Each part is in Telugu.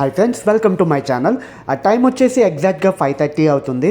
Hi friends, welcome to my channel. ఆ టైం వచ్చేసి ఎగ్జాక్ట్గా 5:30 అవుతుంది.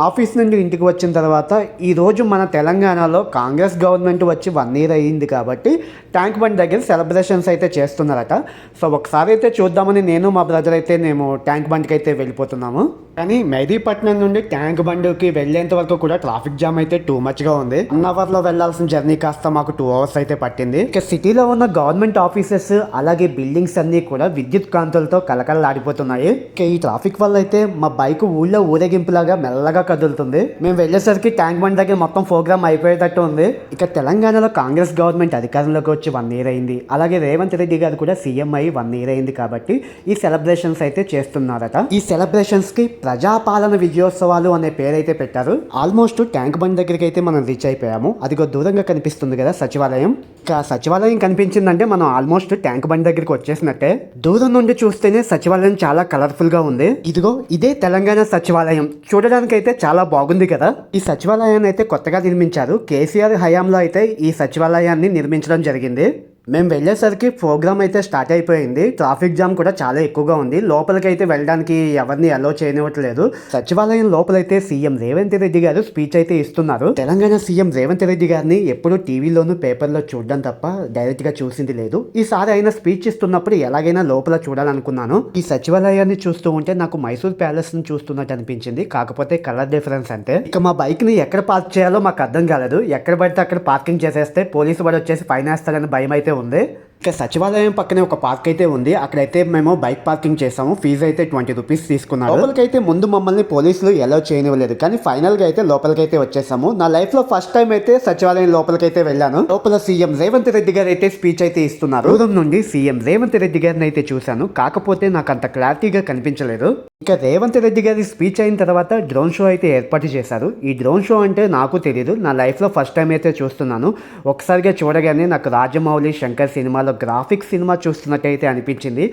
ఆఫీస్ నుండి ఇంటికి వచ్చిన తర్వాత ఈరోజు మన తెలంగాణలో కాంగ్రెస్ గవర్నమెంట్ వచ్చి 1 year అయ్యింది కాబట్టి ట్యాంక్ బండ్ దగ్గర సెలబ్రేషన్స్ అయితే చేస్తున్నారట. సో ఒకసారి అయితే చూద్దామని నేను మా బ్రదర్ అయితే మేము ట్యాంక్ బండ్కి అయితే వెళ్ళిపోతున్నాము. కానీ మెహదీపట్నం నుండి ట్యాంక్ బండ్కి వెళ్ళేంత వరకు కూడా ట్రాఫిక్ జామ్ అయితే టూ మచ్గా ఉంది. 1 hourలో వెళ్ళాల్సిన జర్నీ కాస్త మాకు 2 hours అయితే పట్టింది. ఇక సిటీలో ఉన్న గవర్నమెంట్ ఆఫీసెస్ అలాగే బిల్డింగ్స్ అన్నీ కూడా విద్యుత్ కాంతులతో కలకలలాడిపోతున్నాయి. ఈ ట్రాఫిక్ వల్ల అయితే మా బైక్ ఊళ్ళో ఊరేగింపులాగా మెల్లగా కదులుతుంది. మేము వెళ్ళేసరికి ట్యాంక్ బండ్ దగ్గర మొత్తం ప్రోగ్రామ్ అయిపోయేటట్టు ఉంది. ఇక తెలంగాణలో కాంగ్రెస్ గవర్నమెంట్ అధికారంలోకి వచ్చి 1 year అయింది. అలాగే రేవంత్ రెడ్డి గారు కూడా సీఎం అయ్యి 1 year అయింది కాబట్టి ఈ సెలబ్రేషన్స్ అయితే చేస్తున్నారట. ఈ సెలబ్రేషన్స్ కి ప్రజాపాలన విజయోత్సవాలు అనే పేరైతే పెట్టారు. ఆల్మోస్ట్ ట్యాంక్ బండ్ దగ్గరికి అయితే మనం రీచ్ అయిపోయాము. అదిగో దూరంగా కనిపిస్తుంది కదా సచివాలయం. ఇక సచివాలయం కనిపించిందంటే మనం ఆల్మోస్ట్ ట్యాంక్ బండ్ దగ్గరికి వచ్చేసినట్టే. దూరం నుండి చూస్తేనే సచివాలయం చాలా కలర్ఫుల్ గా ఉంది. ఇదిగో ఇదే తెలంగాణ సచివాలయం. చూడడానికి అయితే చాలా బాగుంది కదా. ఈ సచివాలయాన్ని అయితే కొత్తగా నిర్మించారు. కేసీఆర్ హయాంలో అయితే ఈ సచివాలయాన్ని నిర్మించడం జరిగింది. మేము వెళ్ళేసరికి ప్రోగ్రామ్ అయితే స్టార్ట్ అయిపోయింది. ట్రాఫిక్ జామ్ కూడా చాలా ఎక్కువగా ఉంది. లోపలికి అయితే వెళ్ళడానికి ఎవరిని అలో చేయనివ్వట్లేదు. సచివాలయం లోపలైతే సీఎం రేవంత్ రెడ్డి గారు స్పీచ్ అయితే ఇస్తున్నారు. తెలంగాణ సీఎం రేవంత్ రెడ్డి గారిని ఎప్పుడు టీవీలోను పేపర్లో చూడడం తప్ప డైరెక్ట్ గా చూసింది లేదు. ఈసారి ఆయన స్పీచ్ ఇస్తున్నప్పుడు ఎలాగైనా లోపల చూడాలనుకున్నాను. ఈ సచివాలయాన్ని చూస్తూ ఉంటే నాకు మైసూర్ ప్యాలెస్ ని చూస్తున్నట్టు అనిపించింది. కాకపోతే కలర్ డిఫరెన్స్ అంటే ఇక మా బైక్ ని ఎక్కడ పార్క్ చేయాలో మాకు అర్థం కాలేదు. ఎక్కడ పడితే అక్కడ పార్కింగ్ చేసేస్తే పోలీసు వాడు వచ్చేసి ఫైన్ వేస్తారని భయం అయితే ఉంది. ఇక సచివాలయం పక్కనే ఒక పార్క్ అయితే ఉంది. అక్కడైతే మేము బైక్ పార్కింగ్ చేసాము. ఫీజు అయితే 20 rupees తీసుకున్నారు. లోపలికైతే ముందు మమ్మల్ని పోలీసులు ఎలా చేయనివ్వలేదు. కానీ ఫైనల్ గా అయితే లోపలికైతే వచ్చేసాము. నా లైఫ్ లో ఫస్ట్ టైం అయితే సచివాలయం లోపలికైతే వెళ్ళాను. లోపల సీఎం రేవంత్ రెడ్డి గారు అయితే స్పీచ్ అయితే ఇస్తున్నారు. దూరం నుండి సీఎం రేవంత్ రెడ్డి గారిని అయితే చూశాను. కాకపోతే నాకు అంత క్లారిటీగా కనిపించలేదు. ఇక రేవంత్ రెడ్డి గారి స్పీచ్ అయిన తర్వాత డ్రోన్ షో అయితే ఏర్పాటు చేశారు. ఈ డ్రోన్ షో అంటే నాకు తెలియదు. నా లైఫ్ లో ఫస్ట్ టైం అయితే చూస్తున్నాను. ఒకసారిగా చూడగానే నాకు రాజమౌళి శంకర్ సినిమాలో గ్రాఫిక్స్ సినిమా చూస్తున్నట్టయితే అనిపించింది.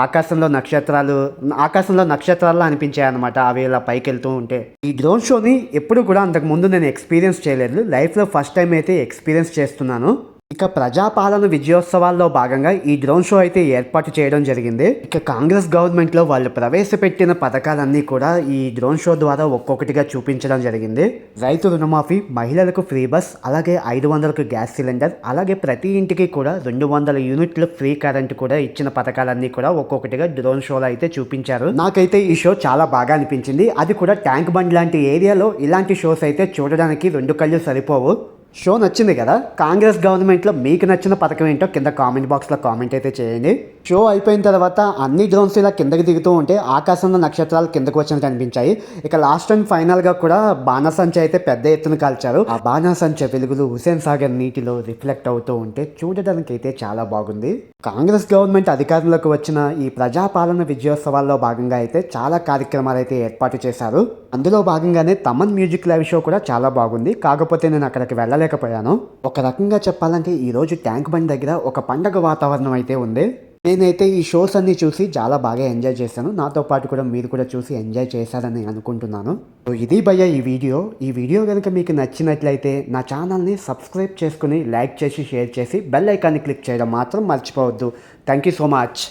ఆకాశంలో నక్షత్రాల్లో అనిపించాయి అనమాట. అవి ఇలా పైకి వెళ్తూ ఉంటే. ఈ డ్రోన్ షోని ఎప్పుడు కూడా అంతకు ముందు నేను ఎక్స్పీరియన్స్ చేయలేదు. లైఫ్లో ఫస్ట్ టైం అయితే ఎక్స్పీరియన్స్ చేస్తున్నాను. ఇక ప్రజాపాలన విజయోత్సవాల్లో భాగంగా ఈ డ్రోన్ షో అయితే ఏర్పాటు చేయడం జరిగింది. ఇక కాంగ్రెస్ గవర్నమెంట్లో వాళ్ళు ప్రవేశపెట్టిన పథకాలన్నీ కూడా ఈ డ్రోన్ షో ద్వారా ఒక్కొక్కటిగా చూపించడం జరిగింది. రైతు రుణమాఫీ, మహిళలకు ఫ్రీ బస్, అలాగే 500కు గ్యాస్ సిలిండర్, అలాగే ప్రతి ఇంటికి కూడా 200 యూనిట్లు ఫ్రీ కరెంట్ కూడా ఇచ్చిన పథకాలన్నీ కూడా ఒక్కొక్కటిగా డ్రోన్ షోలో అయితే చూపించారు. నాకైతే ఈ షో చాలా బాగా అనిపించింది. అది కూడా ట్యాంక్ బండ్ లాంటి ఏరియాలో ఇలాంటి షోస్ అయితే చూడడానికి 2 కళ్ళు సరిపోవు. షో నచ్చింది కదా. కాంగ్రెస్ గవర్నమెంట్లో మీకు నచ్చిన పథకం ఏంటో కింద కామెంట్ బాక్స్లో కామెంట్ అయితే చేయండి. షో అయిపోయిన తర్వాత అన్ని డ్రోన్స్ ఇలా కిందకి దిగుతూ ఉంటే ఆకాశంలో నక్షత్రాలు కిందకు వచ్చినట్టు కనిపించాయి. ఇక లాస్ట్ అండ్ ఫైనల్గా కూడా బాణసంచ అయితే పెద్ద ఎత్తున కాల్చారు. ఆ బాణసంచ వెలుగులు హుసేన్ సాగర్ నీటిలో రిఫ్లెక్ట్ అవుతూ ఉంటే చూడడానికి అయితే చాలా బాగుంది. కాంగ్రెస్ గవర్నమెంట్ అధికారంలోకి వచ్చిన ఈ ప్రజాపాలన విజయోత్సవాల్లో భాగంగా అయితే చాలా కార్యక్రమాలు అయితే ఏర్పాటు చేశారు. అందులో భాగంగానే తమన్ మ్యూజిక్ లైవ్ షో కూడా చాలా బాగుంది. కాకపోతే నేను అక్కడికి వెళ్ళలేకపోయాను. ఒక రకంగా చెప్పాలంటే ఈరోజు ట్యాంక్ బండ్ దగ్గర ఒక పండగ వాతావరణం అయితే ఉంది. నేనైతే ఈ షోస్ అన్ని చూసి చాలా బాగా ఎంజాయ్ చేశాను. నాతో పాటు కూడా మీరు కూడా చూసి ఎంజాయ్ చేశారని అనుకుంటున్నాను. ఇది భయ్య ఈ వీడియో కనుక మీకు నచ్చినట్లయితే నా ఛానల్ని సబ్స్క్రైబ్ చేసుకుని లైక్ చేసి షేర్ చేసి బెల్ ఐకాన్ని క్లిక్ చేయడం మాత్రం మర్చిపోవద్దు. Thank you so much.